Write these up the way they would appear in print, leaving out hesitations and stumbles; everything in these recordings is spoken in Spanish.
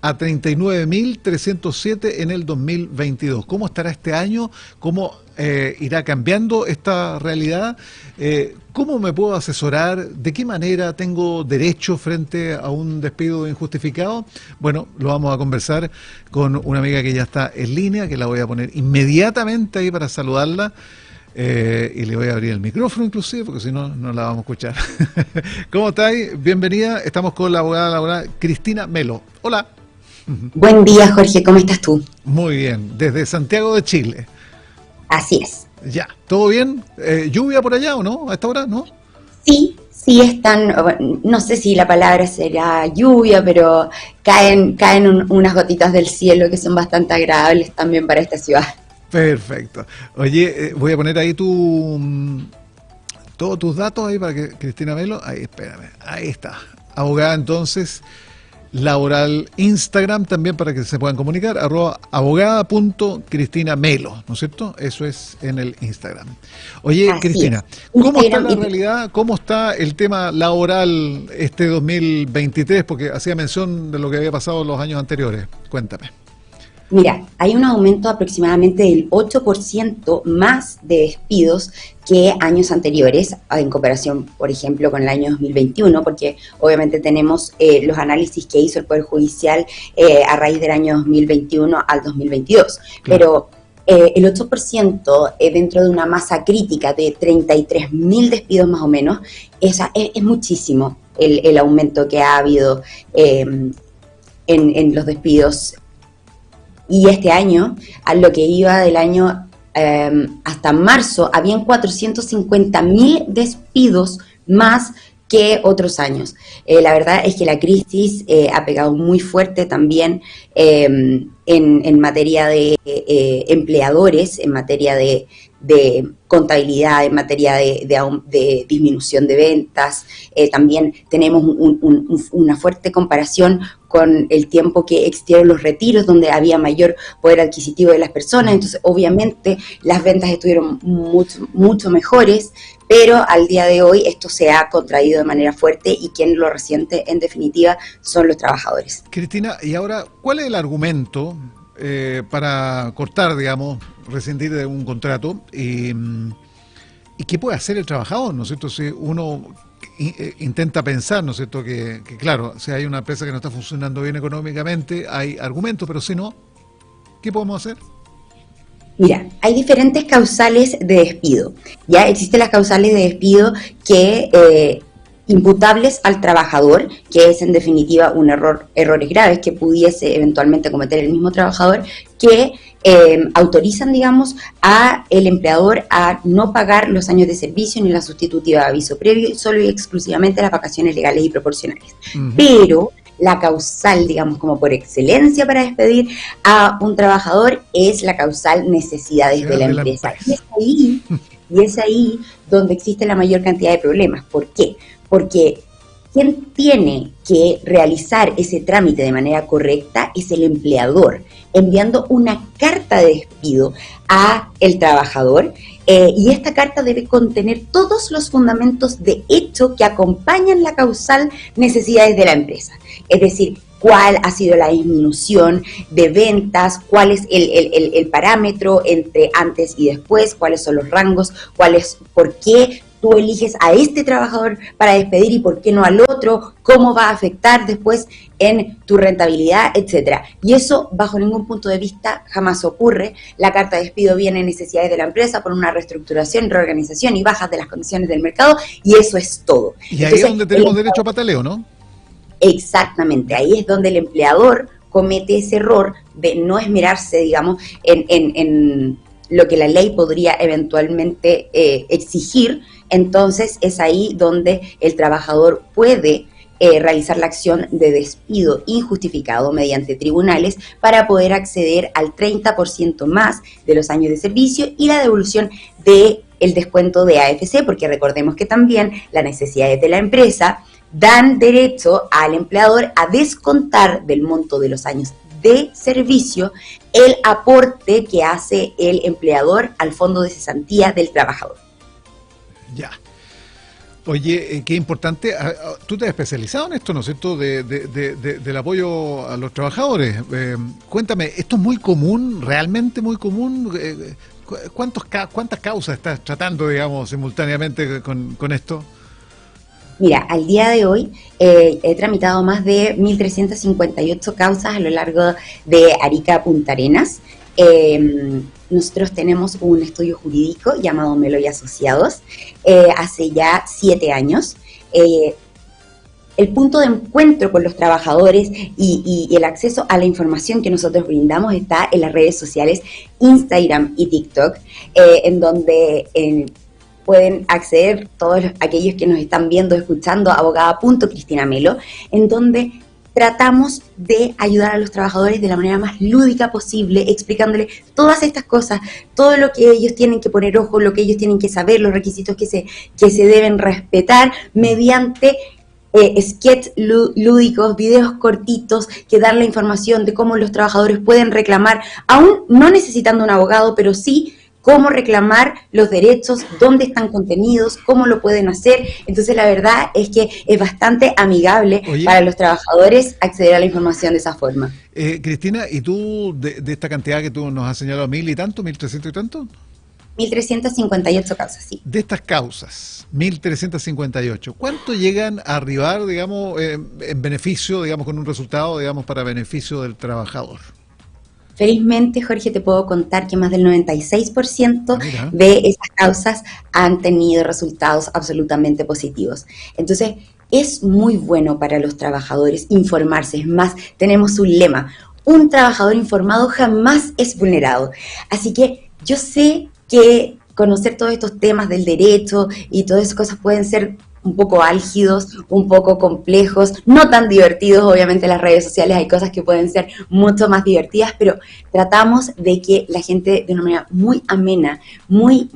a 39.307 en el 2022. ¿Cómo estará este año? ¿Cómo irá cambiando esta realidad? ¿Cómo me puedo asesorar? ¿De qué manera tengo derecho frente a un despido injustificado? Bueno, lo vamos a conversar con una amiga que ya está en línea, que la voy a poner inmediatamente ahí para saludarla. Y le voy a abrir el micrófono inclusive, porque si no, no la vamos a escuchar. ¿Cómo estáis? Bienvenida. Estamos con la abogada laboral Cristina Melo. Hola. Buen día, Jorge. ¿Cómo estás tú? Muy bien. Desde Santiago de Chile. Así es. Ya. ¿Todo bien? ¿Lluvia por allá o no? ¿A esta hora? ¿No? Sí, están, no sé si la palabra será lluvia, pero caen unas gotitas del cielo que son bastante agradables también para esta ciudad. Perfecto. Oye, voy a poner ahí todos tus datos ahí para que Cristina Melo, ahí, espérame, ahí está. Abogada entonces, laboral, Instagram también para que se puedan comunicar, @abogada.cristinamelo, ¿no es cierto? Eso es en el Instagram. Oye, Así Cristina, es. ¿cómo está Instagram la realidad? ¿Cómo está el tema laboral este 2023? Porque hacía mención de lo que había pasado los años anteriores. Cuéntame. Mira, hay un aumento aproximadamente del 8% más de despidos que años anteriores, en comparación, por ejemplo, con el año 2021, porque obviamente tenemos los análisis que hizo el Poder Judicial a raíz del año 2021 al 2022. Claro. Pero el 8% dentro de una masa crítica de 33.000 despidos más o menos, es muchísimo el aumento que ha habido en los despidos. Y este año, a lo que iba del año hasta marzo, habían 450.000 despidos más que otros años. La verdad es que la crisis ha pegado muy fuerte también en materia de empleadores, en materia de contabilidad, en materia de disminución de ventas. También tenemos una fuerte comparación con el tiempo que existieron los retiros, donde había mayor poder adquisitivo de las personas. Entonces, obviamente, las ventas estuvieron mucho mejores, pero al día de hoy esto se ha contraído de manera fuerte y quien lo resiente, en definitiva, son los trabajadores. Cristina, y ahora, ¿cuál es el argumento para cortar, digamos, rescindir de un contrato? ¿Y qué puede hacer el trabajador, no es cierto? Si uno intenta pensar, ¿no es cierto?, que claro, si hay una empresa que no está funcionando bien económicamente, hay argumentos, pero si no, ¿qué podemos hacer? Mira, hay diferentes causales de despido. Ya existen las causales de despido que imputables al trabajador, que es en definitiva errores graves que pudiese eventualmente cometer el mismo trabajador, que autorizan, digamos, a el empleador a no pagar los años de servicio ni la sustitutiva de aviso previo, solo y exclusivamente las vacaciones legales y proporcionales. Pero la causal, digamos, como por excelencia para despedir a un trabajador es la causal necesidades de la empresa. Y es ahí donde existe la mayor cantidad de problemas. ¿Por qué? Porque quien tiene que realizar ese trámite de manera correcta es el empleador, enviando una carta de despido a el trabajador, y esta carta debe contener todos los fundamentos de hecho que acompañan la causal necesidades de la empresa. Es decir, cuál ha sido la disminución de ventas, cuál es el parámetro entre antes y después, cuáles son los rangos, por qué tú eliges a este trabajador para despedir y por qué no al otro, cómo va a afectar después en tu rentabilidad, etcétera. Y eso, bajo ningún punto de vista, jamás ocurre. La carta de despido viene en necesidades de la empresa por una reestructuración, reorganización y bajas de las condiciones del mercado, y eso es todo. Y ahí es donde tenemos derecho a pataleo, ¿no? Exactamente, ahí es donde el empleador comete ese error de no esmerarse, digamos, en lo que la ley podría eventualmente exigir. Entonces es ahí donde el trabajador puede realizar la acción de despido injustificado mediante tribunales para poder acceder al 30% más de los años de servicio y la devolución del descuento de AFC, porque recordemos que también las necesidades de la empresa dan derecho al empleador a descontar del monto de los años de servicio el aporte que hace el empleador al fondo de cesantía del trabajador. Ya. Oye, qué importante, tú te has especializado en esto, ¿no es cierto?, del apoyo a los trabajadores. Cuéntame, ¿esto es muy común, realmente muy común? ¿Cuántas causas estás tratando, digamos, simultáneamente con esto? Mira, al día de hoy he tramitado más de 1.358 causas a lo largo de Arica a Punta Arenas. Nosotros tenemos un estudio jurídico llamado Melo y Asociados hace ya 7 años. El punto de encuentro con los trabajadores y el acceso a la información que nosotros brindamos está en las redes sociales Instagram y TikTok, en donde pueden acceder todos aquellos que nos están viendo, escuchando, abogada.cristinamelo, en donde tratamos de ayudar a los trabajadores de la manera más lúdica posible, explicándoles todas estas cosas, todo lo que ellos tienen que poner ojo, lo que ellos tienen que saber, los requisitos que se deben respetar mediante sketches lúdicos, videos cortitos que dan la información de cómo los trabajadores pueden reclamar, aún no necesitando un abogado, pero sí cómo reclamar los derechos, dónde están contenidos, cómo lo pueden hacer. Entonces la verdad es que es bastante amigable para los trabajadores acceder a la información de esa forma. Cristina, ¿y tú de esta cantidad que tú nos has señalado, 1.000 y tanto, 1.300 y tanto? 1.358 causas, sí. De estas causas, 1.358, ¿cuánto llegan a arribar, digamos, en beneficio, digamos, con un resultado, digamos, para beneficio del trabajador? Felizmente, Jorge, te puedo contar que más del 96% de esas causas han tenido resultados absolutamente positivos. Entonces, es muy bueno para los trabajadores informarse. Es más, tenemos un lema: un trabajador informado jamás es vulnerado. Así que yo sé que conocer todos estos temas del derecho y todas esas cosas pueden ser un poco álgidos, un poco complejos, no tan divertidos. Obviamente en las redes sociales hay cosas que pueden ser mucho más divertidas, pero tratamos de que la gente de una manera muy amena, muy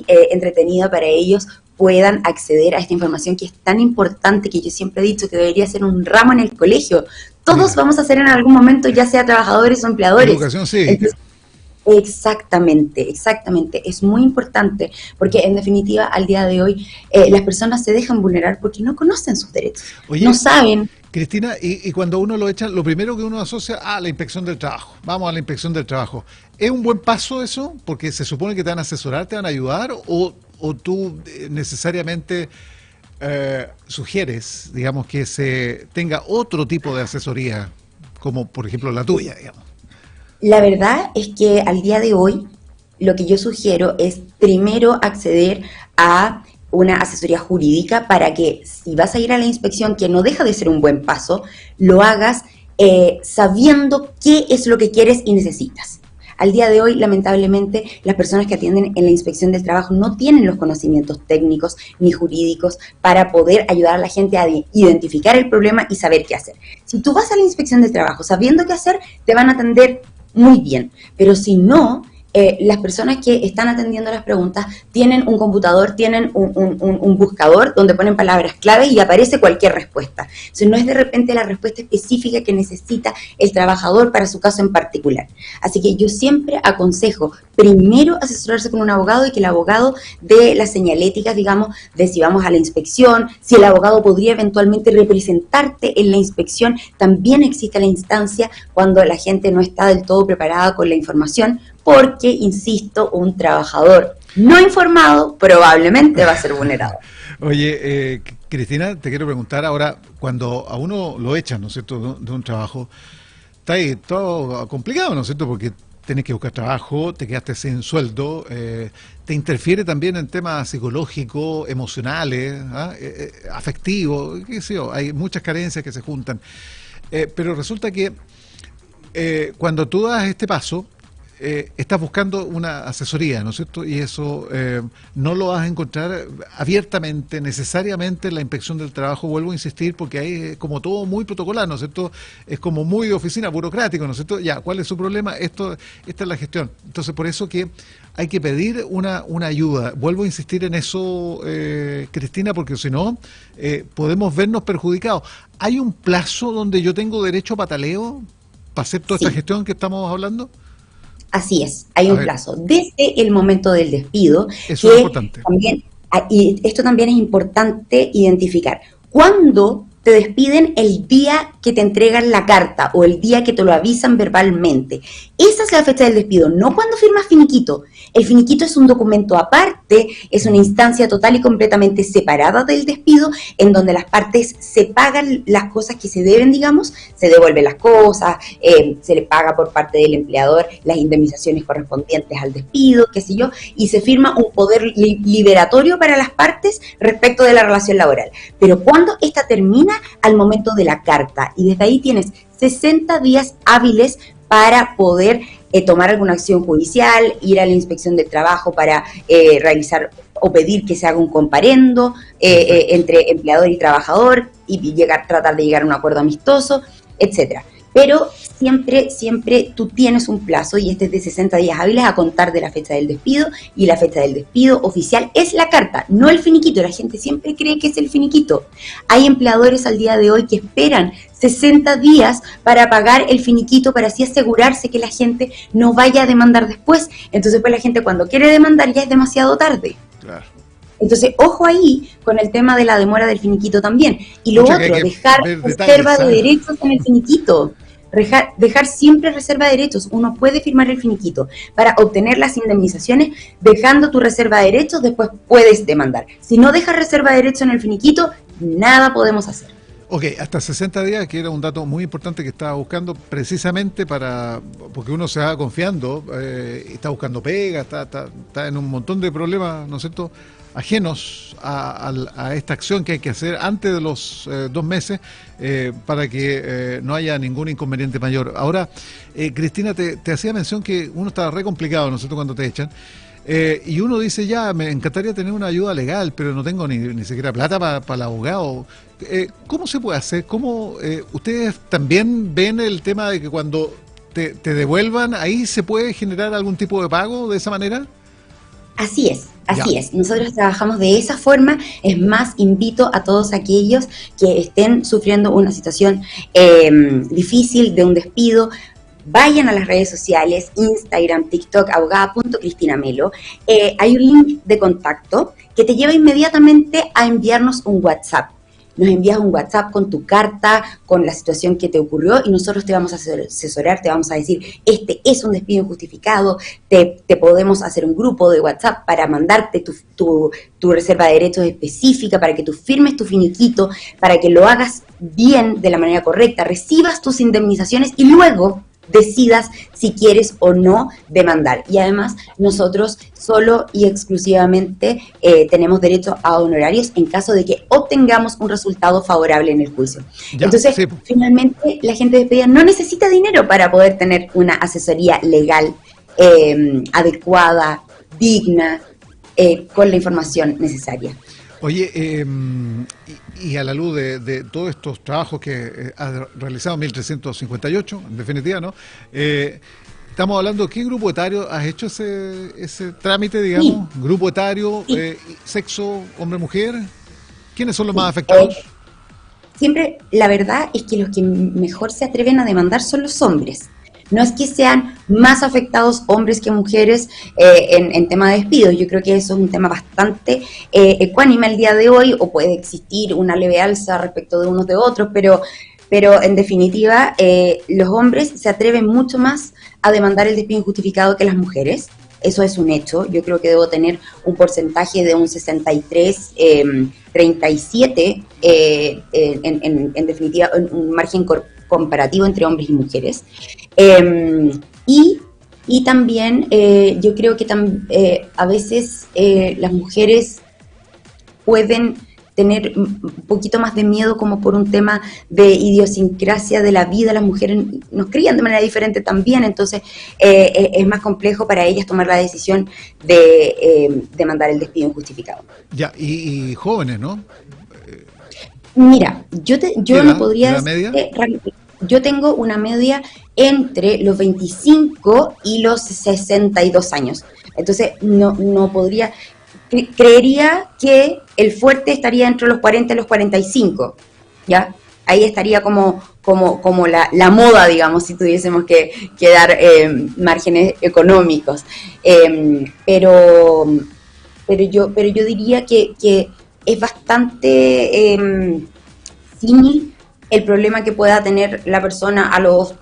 entretenida para ellos, puedan acceder a esta información que es tan importante, que yo siempre he dicho que debería ser un ramo en el colegio. Todos vamos a ser en algún momento, ya sea trabajadores o empleadores. Educación cívica. Entonces, exactamente. Es muy importante porque, en definitiva, al día de hoy las personas se dejan vulnerar porque no conocen sus derechos. Oye, no saben. Cristina, y cuando uno lo echa, lo primero que uno asocia a la inspección del trabajo. Vamos a la inspección del trabajo. ¿Es un buen paso eso? Porque se supone que te van a asesorar, te van a ayudar, o tú necesariamente sugieres, digamos, que se tenga otro tipo de asesoría, como por ejemplo la tuya, digamos. La verdad es que al día de hoy lo que yo sugiero es primero acceder a una asesoría jurídica para que, si vas a ir a la inspección, que no deja de ser un buen paso, lo hagas sabiendo qué es lo que quieres y necesitas. Al día de hoy, lamentablemente, las personas que atienden en la inspección del trabajo no tienen los conocimientos técnicos ni jurídicos para poder ayudar a la gente a identificar el problema y saber qué hacer. Si tú vas a la inspección del trabajo sabiendo qué hacer, te van a atender muy bien, pero si no, las personas que están atendiendo las preguntas tienen un computador, tienen un buscador donde ponen palabras clave y aparece cualquier respuesta. O sea, no es de repente la respuesta específica que necesita el trabajador para su caso en particular. Así que yo siempre aconsejo primero asesorarse con un abogado y que el abogado dé las señaléticas, digamos, de si vamos a la inspección, si el abogado podría eventualmente representarte en la inspección. También existe la instancia cuando la gente no está del todo preparada con la información, porque, insisto, un trabajador no informado probablemente va a ser vulnerado. Oye, Cristina, te quiero preguntar ahora, cuando a uno lo echan, ¿no es cierto?, de un trabajo, está ahí todo complicado, ¿no es cierto?, porque tienes que buscar trabajo, te quedaste sin sueldo, te interfiere también en temas psicológicos, emocionales, afectivos, qué sé yo, hay muchas carencias que se juntan. Pero resulta que cuando tú das este paso, estás buscando una asesoría, ¿no es cierto? Y eso no lo vas a encontrar abiertamente, necesariamente en la inspección del trabajo, vuelvo a insistir, porque ahí es como todo muy protocolar, ¿no es cierto? Es como muy de oficina, burocrático, ¿no es cierto? Ya, ¿cuál es su problema? Esta es la gestión. Entonces, por eso que hay que pedir una ayuda. Vuelvo a insistir en eso, Cristina, porque si no, podemos vernos perjudicados. ¿Hay un plazo donde yo tengo derecho a pataleo para hacer toda esta gestión que estamos hablando? Así es, hay un plazo. Desde el momento del despido, eso es importante. También Y esto también es importante identificar. ¿Cuándo te despiden? El día que te entregan la carta o el día que te lo avisan verbalmente. Esa es la fecha del despido, no cuando firmas finiquito. El finiquito es un documento aparte, es una instancia total y completamente separada del despido, en donde las partes se pagan las cosas que se deben, digamos, se devuelven las cosas, se le paga por parte del empleador las indemnizaciones correspondientes al despido, qué sé yo, y se firma un poder liberatorio para las partes respecto de la relación laboral. Pero cuando esta termina, al momento de la carta, y desde ahí tienes 60 días hábiles para poder tomar alguna acción judicial, ir a la inspección de trabajo para realizar o pedir que se haga un comparendo entre empleador y trabajador y tratar de llegar a un acuerdo amistoso, etcétera. Pero siempre tú tienes un plazo y este es de 60 días hábiles a contar de la fecha del despido, y la fecha del despido oficial es la carta, no el finiquito. La gente siempre cree que es el finiquito. Hay empleadores al día de hoy que esperan 60 días para pagar el finiquito para así asegurarse que la gente no vaya a demandar después. Entonces pues la gente cuando quiere demandar ya es demasiado tarde. Claro. Entonces, ojo ahí con el tema de la demora del finiquito también. Y lo otro, dejar reserva de derechos en el finiquito. Dejar siempre reserva de derechos. Uno puede firmar el finiquito para obtener las indemnizaciones dejando tu reserva de derechos, después puedes demandar. Si no dejas reserva de derechos en el finiquito, nada podemos hacer. Ok, hasta 60 días, que era un dato muy importante que estaba buscando precisamente porque uno se va confiando, está buscando pega, está en un montón de problemas, ¿no es cierto?, ajenos a esta acción que hay que hacer antes de los 2 meses para que no haya ningún inconveniente mayor. Ahora, Cristina, te hacía mención que uno está re complicado, ¿no es cierto?, cuando te echan. Y uno dice, ya, me encantaría tener una ayuda legal, pero no tengo ni siquiera plata para el abogado. ¿Cómo se puede hacer? ¿Cómo ustedes también ven el tema de que cuando te devuelvan, ahí se puede generar algún tipo de pago de esa manera? Así es. Nosotros trabajamos de esa forma. Es más, invito a todos aquellos que estén sufriendo una situación difícil de un despido. Vayan a las redes sociales, Instagram, TikTok, abogada.cristinamelo. Hay un link de contacto que te lleva inmediatamente a enviarnos un WhatsApp. Nos envías un WhatsApp con tu carta, con la situación que te ocurrió y nosotros te vamos a asesorar, te vamos a decir, este es un despido injustificado, te podemos hacer un grupo de WhatsApp para mandarte tu reserva de derechos específica, para que tú firmes tu finiquito, para que lo hagas bien, de la manera correcta, recibas tus indemnizaciones y luego decidas si quieres o no demandar. Y además nosotros solo y exclusivamente tenemos derecho a honorarios en caso de que obtengamos un resultado favorable en el juicio. Ya, entonces, sí, finalmente la gente despedida no necesita dinero para poder tener una asesoría legal adecuada, digna, con la información necesaria. Oye, y a la luz de todos estos trabajos que has realizado, 1358, en definitiva, ¿no? Estamos hablando, ¿qué grupo etario has hecho ese trámite, digamos? Sí. ¿Grupo etario, sí, sexo, hombre-mujer? ¿Quiénes son los más afectados? Siempre, la verdad es que los que mejor se atreven a demandar son los hombres. No es que sean más afectados hombres que mujeres en tema de despidos. Yo creo que eso es un tema bastante ecuánime al día de hoy, o puede existir una leve alza respecto de unos de otros, pero en definitiva los hombres se atreven mucho más a demandar el despido injustificado que las mujeres. Eso es un hecho. Yo creo que debo tener un porcentaje de un 63, 37, en definitiva, un margen comparativo entre hombres y mujeres. Y también yo creo que a veces las mujeres pueden tener un poquito más de miedo como por un tema de idiosincrasia de la vida. Las mujeres nos crían de manera diferente también, entonces es más complejo para ellas tomar la decisión de demandar el despido injustificado. Ya, y jóvenes, ¿no? Mira, yo no podría decir, yo tengo una media entre los 25 y los 62 años. Entonces, no podría... Creería que el fuerte estaría entre los 40 y los 45, ¿ya? Ahí estaría como la moda, digamos, si tuviésemos que dar márgenes económicos. Pero pero yo diría que es bastante símil el problema que pueda tener la persona a los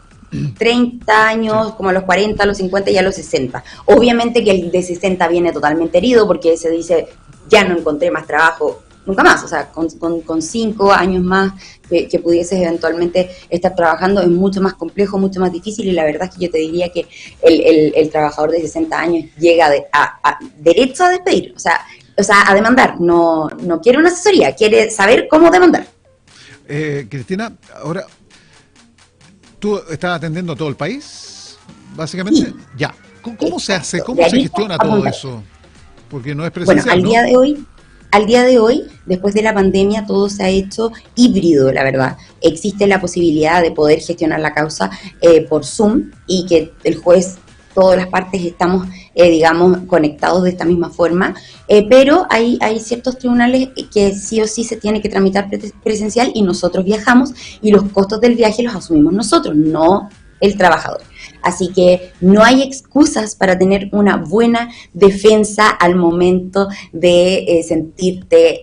30 años, como a los 40, a los 50 y a los 60. Obviamente que el de 60 viene totalmente herido porque se dice, ya no encontré más trabajo nunca más, o sea, con 5 años más que pudieses eventualmente estar trabajando es mucho más complejo, mucho más difícil, y la verdad es que yo te diría que el trabajador de 60 años llega derecho a despedir, o sea, a demandar, no quiere una asesoría, quiere saber cómo demandar. Cristina, ahora, ¿tú estás atendiendo a todo el país, básicamente? Sí. Ya. ¿Cómo se hace? ¿Cómo se gestiona todo eso? Porque no es presencial, bueno, al día de hoy, después de la pandemia, todo se ha hecho híbrido, la verdad. Existe la posibilidad de poder gestionar la causa por Zoom y que el juez, todas las partes estamos, digamos, conectados de esta misma forma, pero hay ciertos tribunales que sí o sí se tiene que tramitar presencial y nosotros viajamos y los costos del viaje los asumimos nosotros, no el trabajador. Así que no hay excusas para tener una buena defensa al momento de sentirte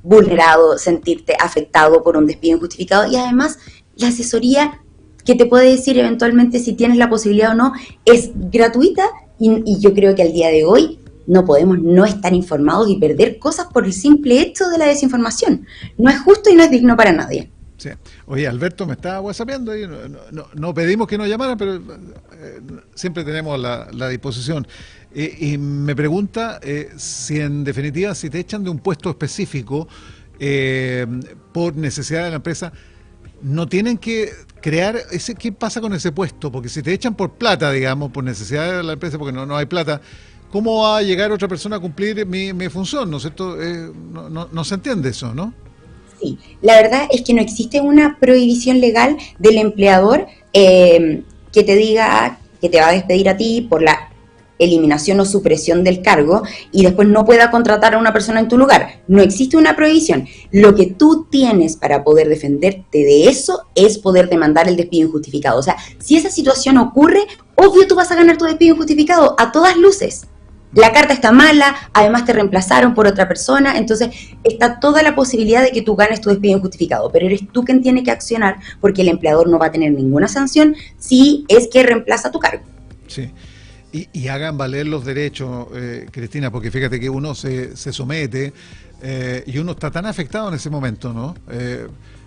vulnerado, sentirte afectado por un despido injustificado, y además la asesoría que te puede decir eventualmente si tienes la posibilidad o no es gratuita, y yo creo que al día de hoy no podemos no estar informados y perder cosas por el simple hecho de la desinformación. No es justo y no es digno para nadie. Sí. Oye, Alberto me está whatsappeando y no pedimos que nos llamaran, pero siempre tenemos la disposición. Y me pregunta si en definitiva, si te echan de un puesto específico por necesidad de la empresa, no tienen que crear ¿qué pasa con ese puesto? Porque si te echan por plata, digamos, por necesidad de la empresa, porque no hay plata, ¿cómo va a llegar otra persona a cumplir mi función? ¿No es cierto? No se entiende eso, ¿no? Sí, la verdad es que no existe una prohibición legal del empleador que te diga que te va a despedir a ti por la eliminación o supresión del cargo y después no pueda contratar a una persona en tu lugar. No existe una prohibición. Lo que tú tienes para poder defenderte de eso es poder demandar el despido injustificado. O sea, si esa situación ocurre, obvio tú vas a ganar tu despido injustificado a todas luces. La carta está mala, además te reemplazaron por otra persona, entonces está toda la posibilidad de que tú ganes tu despido injustificado, pero eres tú quien tiene que accionar porque el empleador no va a tener ninguna sanción si es que reemplaza tu cargo. Sí, y hagan valer los derechos, Cristina, porque fíjate que uno se somete y uno está tan afectado en ese momento, ¿no?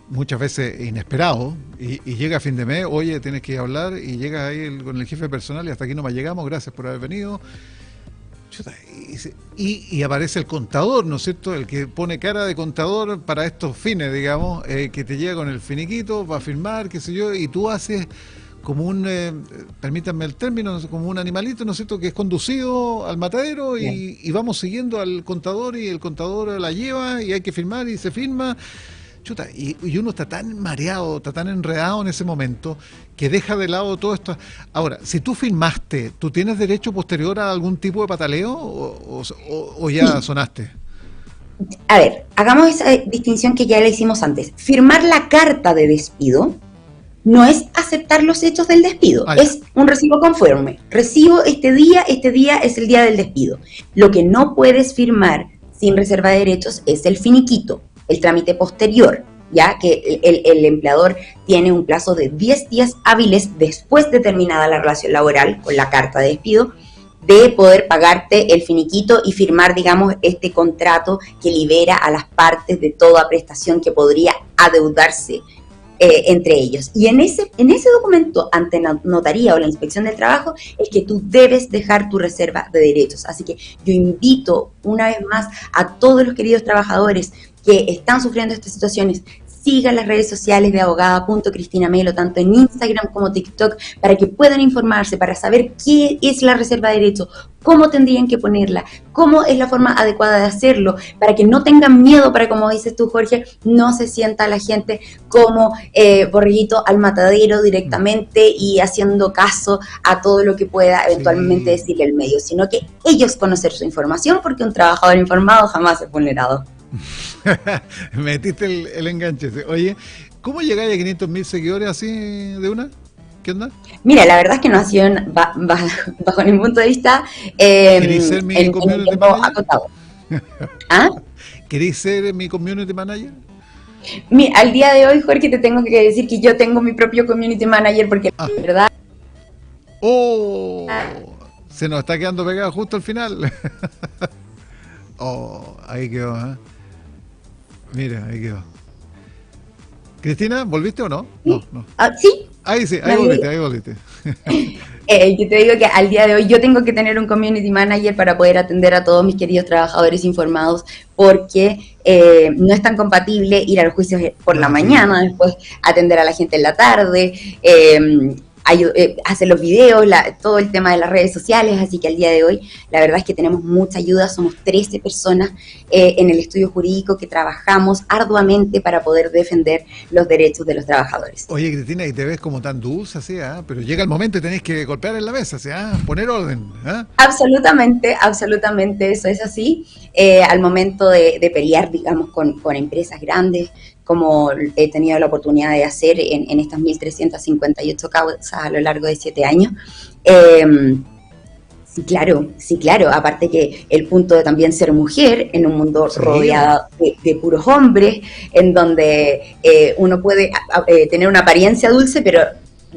Muchas veces inesperado, y llega a fin de mes, oye, tienes que hablar, y llegas ahí con el jefe personal y hasta aquí no más llegamos, gracias por haber venido. Y aparece el contador, ¿no es cierto? El que pone cara de contador para estos fines, digamos, que te llega con el finiquito para firmar, qué sé yo, y tú haces como un, permítanme el término, como un animalito, ¿no es cierto?, que es conducido al matadero y vamos siguiendo al contador y el contador la lleva y hay que firmar y se firma. Chuta, y uno está tan mareado, está tan enredado en ese momento que deja de lado todo esto. Ahora, si tú firmaste, ¿tú tienes derecho posterior a algún tipo de pataleo o ya sonaste? A ver, hagamos esa distinción que ya la hicimos antes. Firmar la carta de despido no es aceptar los hechos del despido, es un recibo conforme. Recibo este día es el día del despido. Lo que no puedes firmar sin reserva de derechos es el finiquito, el trámite posterior, ya que el empleador tiene un plazo de 10 días hábiles después de terminada la relación laboral con la carta de despido de poder pagarte el finiquito y firmar, digamos, este contrato que libera a las partes de toda prestación que podría adeudarse entre ellos. Y en ese documento ante la notaría o la inspección del trabajo es que tú debes dejar tu reserva de derechos. Así que yo invito una vez más a todos los queridos trabajadores que están sufriendo estas situaciones, sigan las redes sociales de abogada.cristinamelo, tanto en Instagram como TikTok, para que puedan informarse, para saber qué es la reserva de derechos, cómo tendrían que ponerla, cómo es la forma adecuada de hacerlo, para que no tengan miedo, para, como dices tú, Jorge, no se sienta la gente como borreguito al matadero directamente y haciendo caso a todo lo que pueda eventualmente decirle el medio, sino que ellos conocer su información, porque un trabajador informado jamás es vulnerado. Metiste el enganche. Oye, ¿cómo llegáis a 500.000 seguidores así de una? ¿Qué onda? Mira, la verdad es que no ha sido, bajo ningún punto de vista, ¿Queréis ser mi en un community tiempo manager? acotado. ¿Ah? ¿Queréis ser mi community manager? Al día de hoy, Jorge, te tengo que decir que yo tengo mi propio community manager porque Ah, la verdad, ¡oh! Se nos está quedando pegado justo al final. Oh, ahí quedó, ¿eh? Mira, ahí quedó. Cristina, ¿volviste o no? No, sí, no. sí, Ahí sí, ahí me volviste, ahí volviste. yo te digo que al día de hoy yo tengo que tener un community manager para poder atender a todos mis queridos trabajadores informados porque no es tan compatible ir a los juicios por la Lógico. mañana, después atender a la gente en la tarde, hacer los videos, todo el tema de las redes sociales, así que al día de hoy la verdad es que tenemos mucha ayuda, somos 13 personas en el estudio jurídico que trabajamos arduamente para poder defender los derechos de los trabajadores. Oye, Cristina, y te ves como tan dulce, así, ¿ah? Pero llega el momento y tenés que golpear en la mesa, así, ¿ah? Poner orden, ¿ah? Absolutamente, absolutamente, eso es así. Al momento de pelear, digamos, con empresas grandes, como he tenido la oportunidad de hacer en estas 1.358 causas a lo largo de 7 años, sí, claro, aparte que el punto de también ser mujer en un mundo Sí, rodeado de puros hombres, en donde uno puede tener una apariencia dulce, pero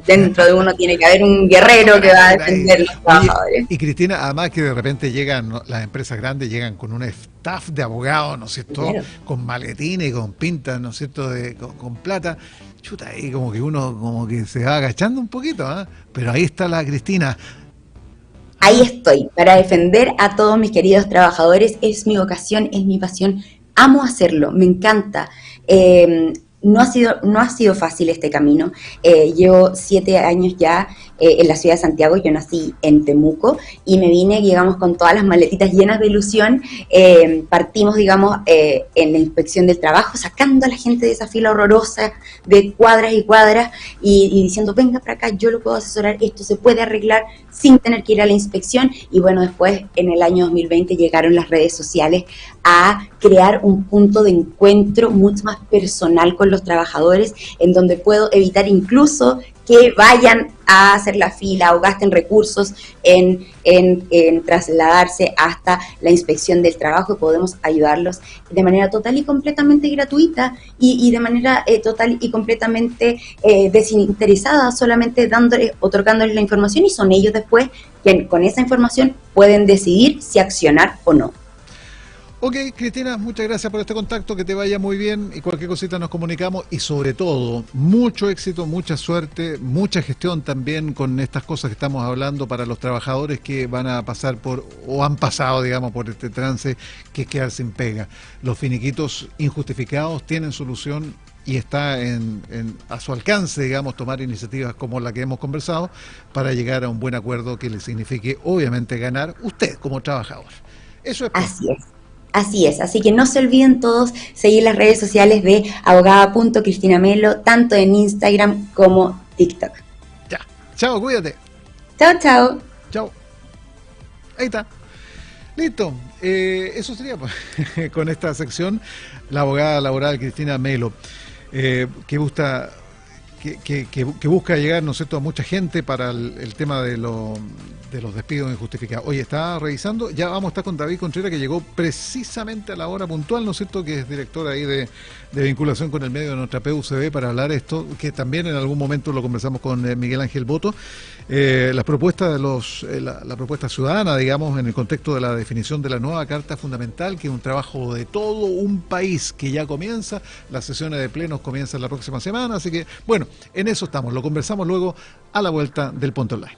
dentro de uno tiene que haber un guerrero que va a defender a los oye, trabajadores. y Cristina, además que de repente llegan, ¿no? Las empresas grandes llegan con un staff de abogados, ¿no es cierto? Claro. Con maletines, con pintas, ¿no es cierto? Con plata. Chuta, ahí como que uno como que se va agachando un poquito, ¿ah? Pero ahí está la Cristina. Ahí ¿Ah? estoy, para defender a todos mis queridos trabajadores. Es mi vocación, es mi pasión. Amo hacerlo, me encanta. No ha sido fácil este camino. Llevo 7 años ya en la ciudad de Santiago. Yo nací en Temuco y me vine, digamos, con todas las maletitas llenas de ilusión. Partimos, digamos, en la inspección del trabajo, sacando a la gente de esa fila horrorosa de cuadras y cuadras y diciendo, venga para acá, yo lo puedo asesorar, esto se puede arreglar sin tener que ir a la inspección. Y bueno, después, en el año 2020, llegaron las redes sociales a crear un punto de encuentro mucho más personal con los trabajadores, en donde puedo evitar incluso que vayan a hacer la fila o gasten recursos en trasladarse hasta la inspección del trabajo, y podemos ayudarlos de manera total y completamente gratuita y de manera total y completamente desinteresada, solamente otorgándoles la información, y son ellos después quien con esa información pueden decidir si accionar o no. Ok, Cristina, muchas gracias por este contacto, que te vaya muy bien y cualquier cosita nos comunicamos y sobre todo, mucho éxito, mucha suerte, mucha gestión también con estas cosas que estamos hablando para los trabajadores que van a pasar por, o han pasado, digamos, por este trance que es quedar sin pega. Los finiquitos injustificados tienen solución y está a su alcance, digamos, tomar iniciativas como la que hemos conversado para llegar a un buen acuerdo que le signifique, obviamente, ganar usted como trabajador. Eso es todo. Así es. Así es, así que no se olviden todos seguir las redes sociales de abogada.cristinamelo, tanto en Instagram como TikTok. Ya. Chao, cuídate. Chao, chao. Chao. Ahí está. Listo. Eso sería pues, con esta sección. La abogada laboral Cristina Melo, que busca que busca llegar, ¿no es cierto?, a mucha gente para el tema de los despidos injustificados. Oye, estaba revisando, ya vamos a estar con David Contreras, que llegó precisamente a la hora puntual, ¿no es cierto?, que es director ahí de vinculación con el medio de nuestra PUCB, para hablar esto, que también en algún momento lo conversamos con Miguel Ángel Boto, las propuestas de la propuesta ciudadana, digamos, en el contexto de la definición de la nueva Carta Fundamental, que es un trabajo de todo un país que ya comienza. Las sesiones de plenos comienzan la próxima semana, así que, bueno, en eso estamos. Lo conversamos luego a la vuelta del Ponte Online.